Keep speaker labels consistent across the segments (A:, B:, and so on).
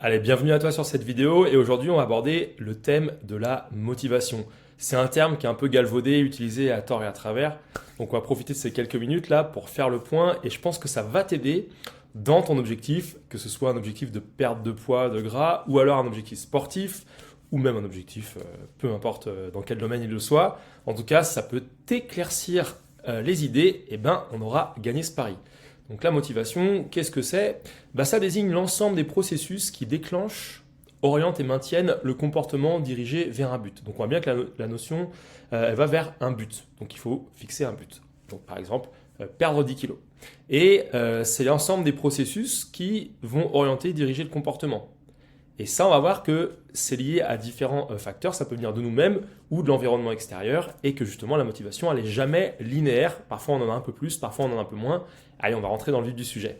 A: Allez, bienvenue à toi sur cette vidéo et aujourd'hui on va aborder le thème de la motivation. C'est un terme qui est un peu galvaudé, utilisé à tort et à travers. Donc on va profiter de ces quelques minutes là pour faire le point et je pense que ça va t'aider dans ton objectif, que ce soit un objectif de perte de poids, de gras ou alors un objectif sportif ou même un objectif, peu importe dans quel domaine il le soit. En tout cas, ça peut t'éclaircir les idées et ben on aura gagné ce pari. Donc la motivation, qu'est-ce que c'est? Ça désigne l'ensemble des processus qui déclenchent, orientent et maintiennent le comportement dirigé vers un but. Donc on voit bien que la notion, elle va vers un but. Donc il faut fixer un but. Donc par exemple, perdre 10 kilos. Et c'est l'ensemble des processus qui vont orienter et diriger le comportement. Et ça, on va voir que c'est lié à différents facteurs. Ça peut venir de nous-mêmes ou de l'environnement extérieur. Et que justement, la motivation, elle n'est jamais linéaire. Parfois, on en a un peu plus, parfois, on en a un peu moins. Allez, on va rentrer dans le vif du sujet.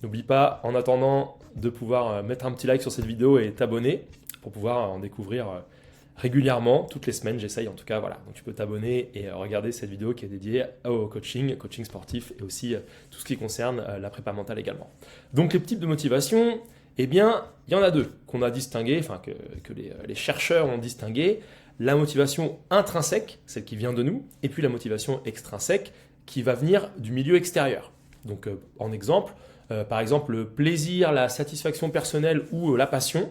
A: N'oublie pas, en attendant, de pouvoir mettre un petit like sur cette vidéo et t'abonner pour pouvoir en découvrir régulièrement, toutes les semaines. J'essaye en tout cas. Voilà. Donc, tu peux t'abonner et regarder cette vidéo qui est dédiée au coaching sportif et aussi tout ce qui concerne la prépa mentale également. Donc, les types de motivation. Eh bien, il y en a deux qu'on a distingués, enfin que les chercheurs ont distingué. La motivation intrinsèque, celle qui vient de nous, et puis la motivation extrinsèque qui va venir du milieu extérieur. Donc, en exemple, par exemple, le plaisir, la satisfaction personnelle ou la passion,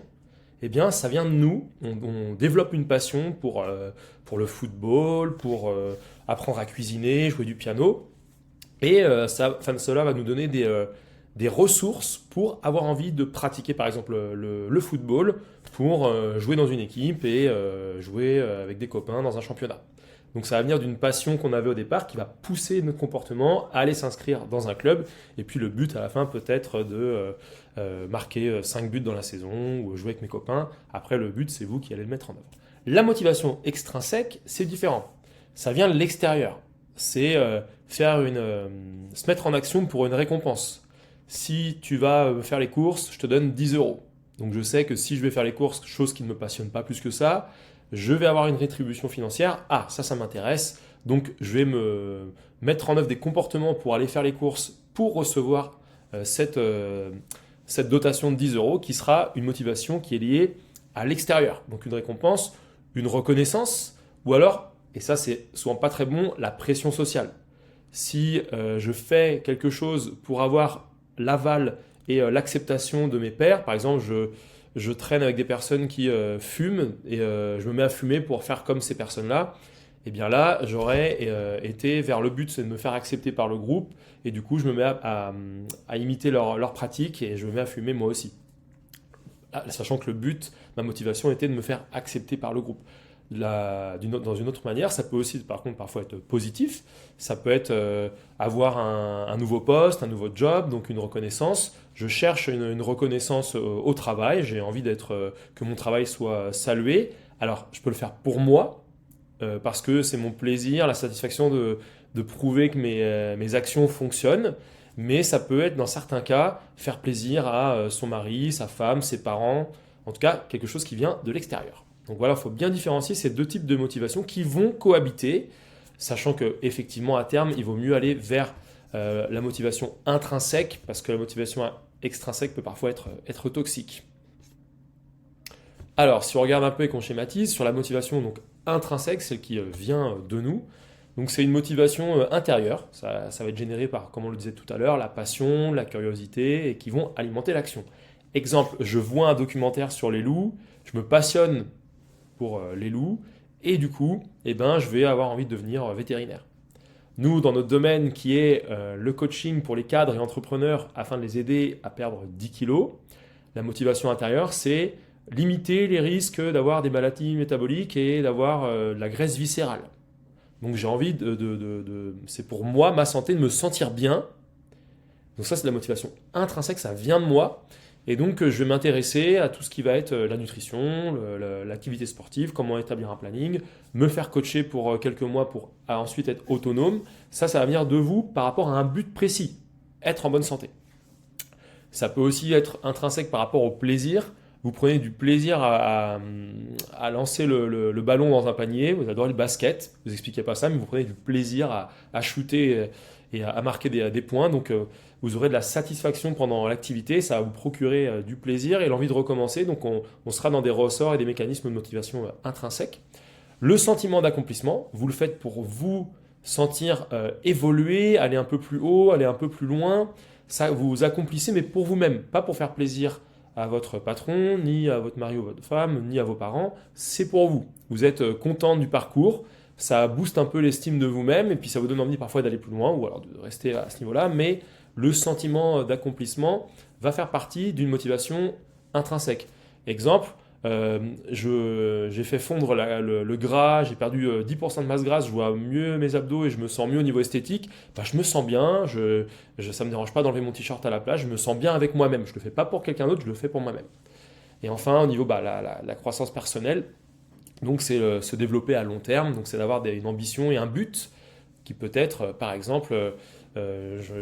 A: eh bien, ça vient de nous. On développe une passion pour le football, pour apprendre à cuisiner, jouer du piano. Et cela va nous donner des ressources pour avoir envie de pratiquer par exemple le football, pour jouer dans une équipe et jouer avec des copains dans un championnat. Donc ça va venir d'une passion qu'on avait au départ qui va pousser notre comportement à aller s'inscrire dans un club. Et puis le but à la fin peut être de marquer 5 buts dans la saison ou jouer avec mes copains. Après le but c'est vous qui allez le mettre en œuvre. La motivation extrinsèque c'est différent. Ça vient de l'extérieur. C'est se mettre en action pour une récompense. Si tu vas faire les courses, je te donne 10 euros. Donc je sais que si je vais faire les courses, chose qui ne me passionne pas plus que ça, je vais avoir une rétribution financière. Ah, ça m'intéresse. Donc je vais me mettre en œuvre des comportements pour aller faire les courses pour recevoir cette dotation de 10 euros qui sera une motivation qui est liée à l'extérieur. Donc une récompense, une reconnaissance ou alors, et ça c'est souvent pas très bon, la pression sociale. Si je fais quelque chose pour avoir l'aval et l'acceptation de mes pairs. Par exemple, je traîne avec des personnes qui fument et je me mets à fumer pour faire comme ces personnes-là. Et bien là, j'aurais été vers le but, c'est de me faire accepter par le groupe. Et du coup, je me mets à imiter leur pratique et je me mets à fumer moi aussi. Sachant que le but, ma motivation était de me faire accepter par le groupe. Dans une autre manière, ça peut aussi par contre parfois être positif. Ça peut être avoir un nouveau poste, un nouveau job, donc une reconnaissance. Je cherche une reconnaissance au travail, j'ai envie que mon travail soit salué. Alors je peux le faire pour moi, parce que c'est mon plaisir, la satisfaction de prouver que mes actions fonctionnent. Mais ça peut être dans certains cas faire plaisir à son mari, sa femme, ses parents, en tout cas quelque chose qui vient de l'extérieur. Donc voilà, il faut bien différencier ces deux types de motivation qui vont cohabiter, sachant qu'effectivement à terme, il vaut mieux aller vers la motivation intrinsèque, parce que la motivation extrinsèque peut parfois être toxique. Alors, si on regarde un peu et qu'on schématise, sur la motivation donc, intrinsèque, celle qui vient de nous, donc c'est une motivation intérieure, ça va être généré par, comme on le disait tout à l'heure, la passion, la curiosité, et qui vont alimenter l'action. Exemple, je vois un documentaire sur les loups, je me passionne pour les loups, et du coup, je vais avoir envie de devenir vétérinaire. Nous, dans notre domaine qui est le coaching pour les cadres et entrepreneurs afin de les aider à perdre 10 kilos, la motivation intérieure, c'est limiter les risques d'avoir des maladies métaboliques et d'avoir de la graisse viscérale. Donc j'ai envie c'est pour moi, ma santé, de me sentir bien. Donc ça, c'est la motivation intrinsèque, ça vient de moi. Et donc, je vais m'intéresser à tout ce qui va être la nutrition, l'activité sportive, comment établir un planning, me faire coacher pour quelques mois pour ensuite être autonome. Ça va venir de vous par rapport à un but précis, être en bonne santé. Ça peut aussi être intrinsèque par rapport au plaisir. Vous prenez du plaisir à lancer le ballon dans un panier, vous adorez le basket, vous n'expliquez pas ça, mais vous prenez du plaisir à shooter et à marquer des points. Donc vous aurez de la satisfaction pendant l'activité, ça va vous procurer du plaisir et l'envie de recommencer, donc on sera dans des ressorts et des mécanismes de motivation intrinsèques. Le sentiment d'accomplissement, vous le faites pour vous sentir évoluer, aller un peu plus haut, aller un peu plus loin, ça vous accomplissez mais pour vous-même, pas pour faire plaisir à votre patron, ni à votre mari ou votre femme, ni à vos parents, c'est pour vous. Vous êtes content du parcours, ça booste un peu l'estime de vous-même et puis ça vous donne envie parfois d'aller plus loin ou alors de rester à ce niveau-là, mais le sentiment d'accomplissement va faire partie d'une motivation intrinsèque. Exemple, j'ai fait fondre le gras, j'ai perdu 10% de masse grasse, je vois mieux mes abdos et je me sens mieux au niveau esthétique, bah, je me sens bien, ça ne me dérange pas d'enlever mon t-shirt à la plage, je me sens bien avec moi-même, je ne le fais pas pour quelqu'un d'autre, je le fais pour moi-même. Et enfin, au niveau la croissance personnelle, donc c'est se développer à long terme, donc c'est d'avoir une ambition et un but qui peut être, par exemple,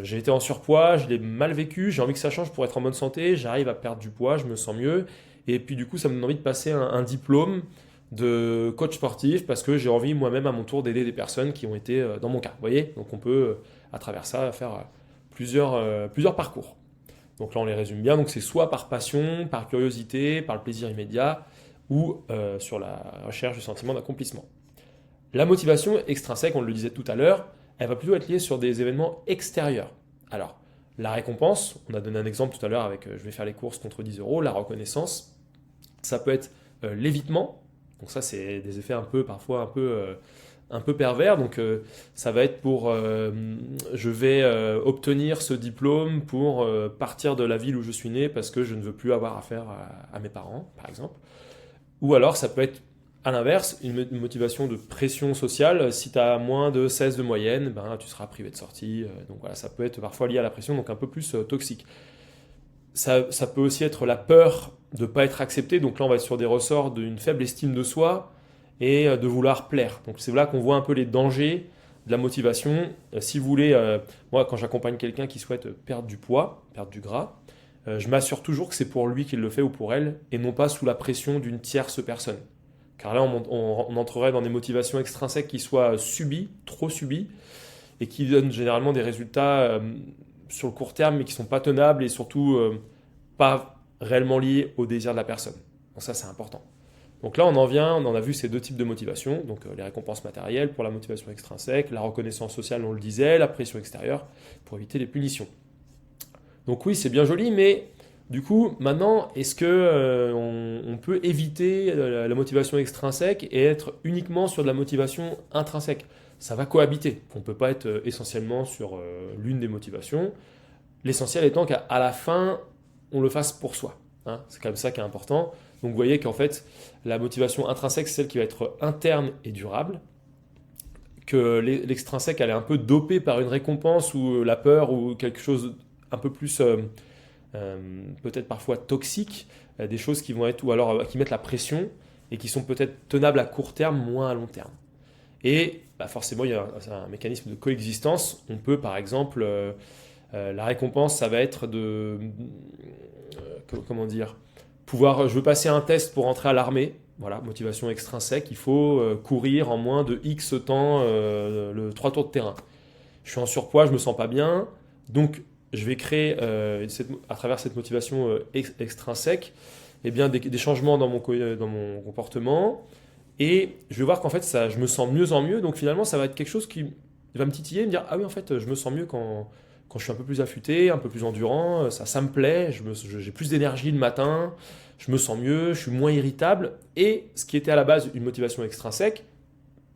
A: j'ai été en surpoids, je l'ai mal vécu, j'ai envie que ça change pour être en bonne santé, j'arrive à perdre du poids, je me sens mieux, et puis du coup ça me donne envie de passer un diplôme de coach sportif parce que j'ai envie moi-même à mon tour d'aider des personnes qui ont été dans mon cas. Vous voyez, donc on peut à travers ça faire plusieurs parcours. Donc là on les résume bien, donc c'est soit par passion, par curiosité, par le plaisir immédiat, ou sur la recherche du sentiment d'accomplissement. La motivation extrinsèque, on le disait tout à l'heure, elle va plutôt être liée sur des événements extérieurs. Alors, la récompense, on a donné un exemple tout à l'heure avec je vais faire les courses contre 10 euros, la reconnaissance, ça peut être l'évitement, donc ça c'est des effets parfois un peu pervers, donc ça va être pour je vais obtenir ce diplôme pour partir de la ville où je suis né parce que je ne veux plus avoir affaire à mes parents, par exemple. Ou alors ça peut être à l'inverse, une motivation de pression sociale. Si tu as moins de 16 de moyenne, ben, tu seras privé de sortie. Donc voilà, ça peut être parfois lié à la pression, donc un peu plus toxique. Ça peut aussi être la peur de ne pas être accepté. Donc là, on va être sur des ressorts d'une faible estime de soi et de vouloir plaire. Donc c'est là qu'on voit un peu les dangers de la motivation. Si vous voulez, moi quand j'accompagne quelqu'un qui souhaite perdre du poids, perdre du gras, je m'assure toujours que c'est pour lui qu'il le fait ou pour elle et non pas sous la pression d'une tierce personne. Car là, on entrerait dans des motivations extrinsèques qui soient subies, trop subies, et qui donnent généralement des résultats sur le court terme, mais qui ne sont pas tenables et surtout pas réellement liés au désir de la personne. Donc ça, c'est important. Donc là, on en a vu ces deux types de motivation, donc les récompenses matérielles pour la motivation extrinsèque, la reconnaissance sociale, on le disait, la pression extérieure pour éviter les punitions. Donc oui, c'est bien joli, mais du coup, maintenant, est-ce que on peut éviter la motivation extrinsèque et être uniquement sur de la motivation intrinsèque? Ça va cohabiter. On ne peut pas être essentiellement sur l'une des motivations. L'essentiel étant qu'à la fin, on le fasse pour soi. Hein. C'est comme ça qui est important. Donc vous voyez qu'en fait, la motivation intrinsèque, c'est celle qui va être interne et durable. Que l'extrinsèque, elle est un peu dopée par une récompense ou la peur ou quelque chose un peu plus peut-être parfois toxiques, des choses qui vont être, ou alors qui mettent la pression et qui sont peut-être tenables à court terme, moins à long terme. Et bah forcément, il y a un mécanisme de coexistence. On peut par exemple, la récompense, ça va être comment dire, je veux passer un test pour entrer à l'armée. Voilà, motivation extrinsèque, il faut courir en moins de X temps le 3 tours de terrain. Je suis en surpoids, je me sens pas bien, donc je vais créer, à travers cette motivation extrinsèque, eh bien, des changements dans mon comportement. Et je vais voir qu'en fait, je me sens mieux en mieux. Donc finalement, ça va être quelque chose qui va me titiller, me dire, ah oui, en fait, je me sens mieux quand je suis un peu plus affûté, un peu plus endurant. Ça me plaît, j'ai plus d'énergie le matin, je me sens mieux, je suis moins irritable. Et ce qui était à la base une motivation extrinsèque,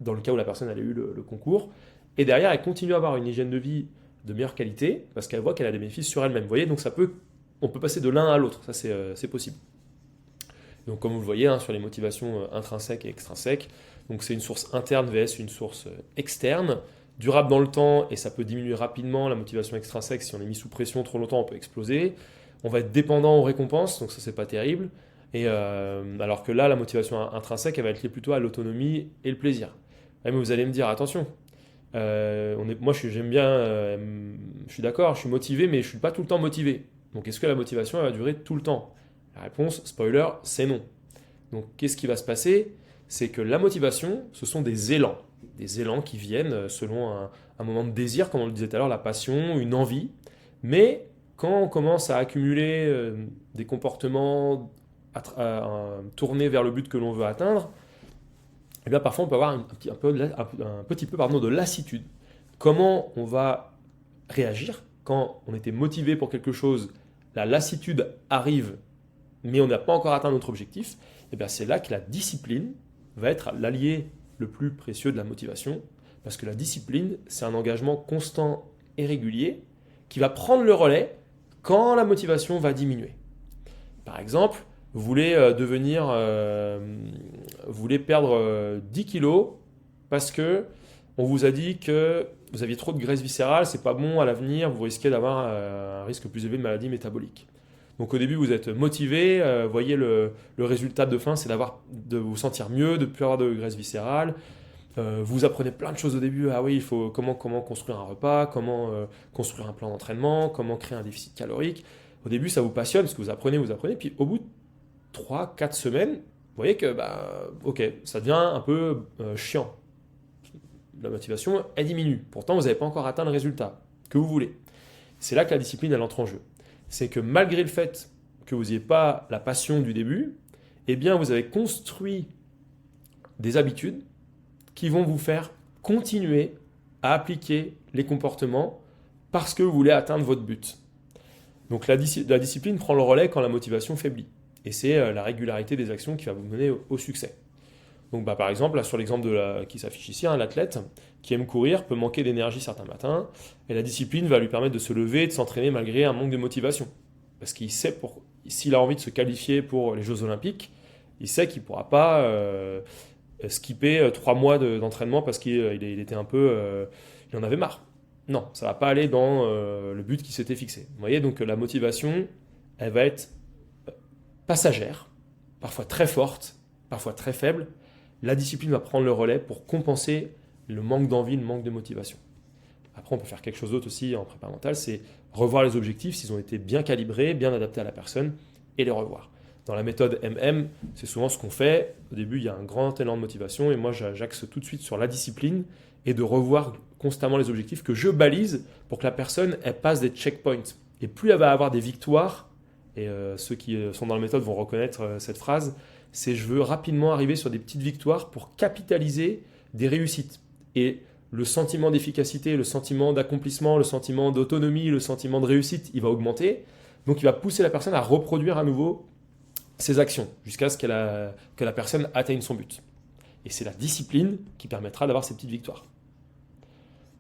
A: dans le cas où la personne avait eu le concours, et derrière, elle continue à avoir une hygiène de vie de meilleure qualité parce qu'elle voit qu'elle a des bénéfices sur elle-même. Vous voyez, donc on peut passer de l'un à l'autre, ça c'est possible. Donc comme vous le voyez, hein, sur les motivations intrinsèques et extrinsèques, donc c'est une source interne vs une source externe, durable dans le temps et ça peut diminuer rapidement la motivation extrinsèque. Si on est mis sous pression trop longtemps, on peut exploser. On va être dépendant aux récompenses, donc ça c'est pas terrible. Et alors que là, la motivation intrinsèque, elle va être liée plutôt à l'autonomie et le plaisir. Ouais, mais vous allez me dire, attention, moi j'aime bien, je suis d'accord, je suis motivé, mais je suis pas tout le temps motivé. Donc est-ce que la motivation elle va durer tout le temps? La réponse, spoiler, c'est non. Donc qu'est-ce qui va se passer? C'est que la motivation, ce sont des élans qui viennent selon un moment de désir, comme on le disait tout à l'heure, la passion, une envie. Mais quand on commence à accumuler des comportements tournés vers le but que l'on veut atteindre, eh bien parfois on peut avoir un petit peu pardon, de lassitude. Comment on va réagir quand on était motivé pour quelque chose, la lassitude arrive, mais on n'a pas encore atteint notre objectif, eh bien c'est là que la discipline va être l'allié le plus précieux de la motivation, parce que la discipline, c'est un engagement constant et régulier qui va prendre le relais quand la motivation va diminuer. Par exemple, vous voulez vous voulez perdre 10 kilos parce que on vous a dit que vous aviez trop de graisse viscérale, c'est pas bon à l'avenir, vous risquez d'avoir un risque plus élevé de maladie métabolique. Donc au début, vous êtes motivé, voyez le résultat de fin, c'est de vous sentir mieux, de ne plus avoir de graisse viscérale. Vous apprenez plein de choses au début. Ah oui, il faut comment construire un repas, comment construire un plan d'entraînement, comment créer un déficit calorique. Au début, ça vous passionne parce que vous apprenez. Puis au bout de 3-4 semaines, vous voyez que ok, ça devient un peu chiant. La motivation, elle diminue. Pourtant, vous n'avez pas encore atteint le résultat que vous voulez. C'est là que la discipline, elle entre en jeu. C'est que malgré le fait que vous n'ayez pas la passion du début, eh bien, vous avez construit des habitudes qui vont vous faire continuer à appliquer les comportements parce que vous voulez atteindre votre but. Donc la discipline prend le relais quand la motivation faiblit. Et c'est la régularité des actions qui va vous mener au succès. Donc par exemple, là, sur l'exemple qui s'affiche ici, l'athlète qui aime courir peut manquer d'énergie certains matins, et la discipline va lui permettre de se lever et de s'entraîner malgré un manque de motivation. Parce qu'il sait, s'il a envie de se qualifier pour les Jeux Olympiques, il sait qu'il ne pourra pas skipper 3 mois d'entraînement parce qu'il était un peu... il en avait marre. Non, ça ne va pas aller dans le but qui s'était fixé. Vous voyez, donc la motivation, elle va être passagère, parfois très forte, parfois très faible. La discipline va prendre le relais pour compenser le manque d'envie, le manque de motivation. Après, on peut faire quelque chose d'autre aussi en prépa mentale, c'est revoir les objectifs s'ils ont été bien calibrés, bien adaptés à la personne, et les revoir. Dans la méthode MM, c'est souvent ce qu'on fait. Au début, il y a un grand élan de motivation, et moi, j'axe tout de suite sur la discipline et de revoir constamment les objectifs que je balise pour que la personne elle passe des checkpoints. Et plus elle va avoir des victoires, et ceux qui sont dans la méthode vont reconnaître cette phrase, c'est je veux rapidement arriver sur des petites victoires pour capitaliser des réussites. Et le sentiment d'efficacité, le sentiment d'accomplissement, le sentiment d'autonomie, le sentiment de réussite, il va augmenter. Donc il va pousser la personne à reproduire à nouveau ses actions jusqu'à ce que la personne atteigne son but. Et c'est la discipline qui permettra d'avoir ces petites victoires.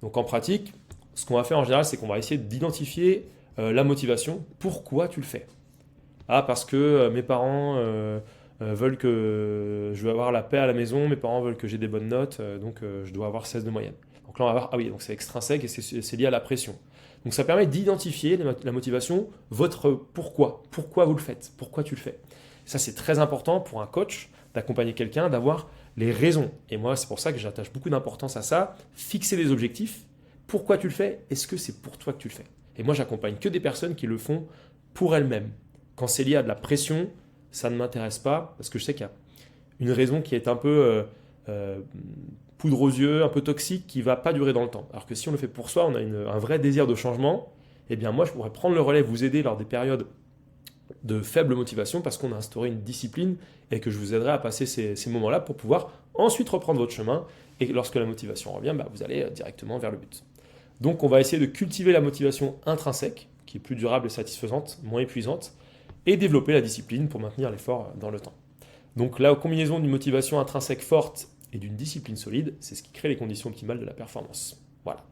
A: Donc en pratique, ce qu'on va faire en général, c'est qu'on va essayer d'identifier la motivation. Pourquoi tu le fais? Ah, parce que mes parents veulent que je veux avoir la paix à la maison, mes parents veulent que j'ai des bonnes notes, donc je dois avoir 16 de moyenne. Donc là, on va voir, ah oui, donc c'est extrinsèque et c'est lié à la pression. Donc ça permet d'identifier la motivation, votre pourquoi. Pourquoi vous le faites? Pourquoi tu le fais? Ça, c'est très important pour un coach d'accompagner quelqu'un, d'avoir les raisons. Et moi, c'est pour ça que j'attache beaucoup d'importance à ça. Fixer des objectifs. Pourquoi tu le fais? Est-ce que c'est pour toi que tu le fais? Et moi, j'accompagne que des personnes qui le font pour elles-mêmes. Quand c'est lié à de la pression, ça ne m'intéresse pas parce que je sais qu'il y a une raison qui est un peu poudre aux yeux, un peu toxique, qui ne va pas durer dans le temps. Alors que si on le fait pour soi, on a un vrai désir de changement, eh bien moi, je pourrais prendre le relais, vous aider lors des périodes de faible motivation parce qu'on a instauré une discipline et que je vous aiderai à passer ces moments-là pour pouvoir ensuite reprendre votre chemin et lorsque la motivation revient, vous allez directement vers le but. Donc on va essayer de cultiver la motivation intrinsèque qui est plus durable et satisfaisante, moins épuisante et développer la discipline pour maintenir l'effort dans le temps. Donc la combinaison d'une motivation intrinsèque forte et d'une discipline solide, c'est ce qui crée les conditions optimales de la performance. Voilà.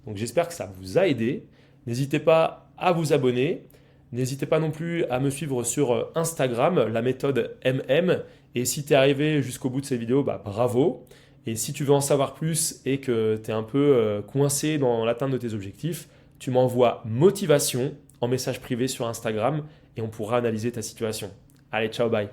A: Donc j'espère que ça vous a aidé. N'hésitez pas à vous abonner. N'hésitez pas non plus à me suivre sur Instagram, la méthode MM. Et si tu es arrivé jusqu'au bout de cette vidéo, bravo. Et si tu veux en savoir plus et que tu es un peu coincé dans l'atteinte de tes objectifs, tu m'envoies motivation en message privé sur Instagram et on pourra analyser ta situation. Allez, ciao, bye.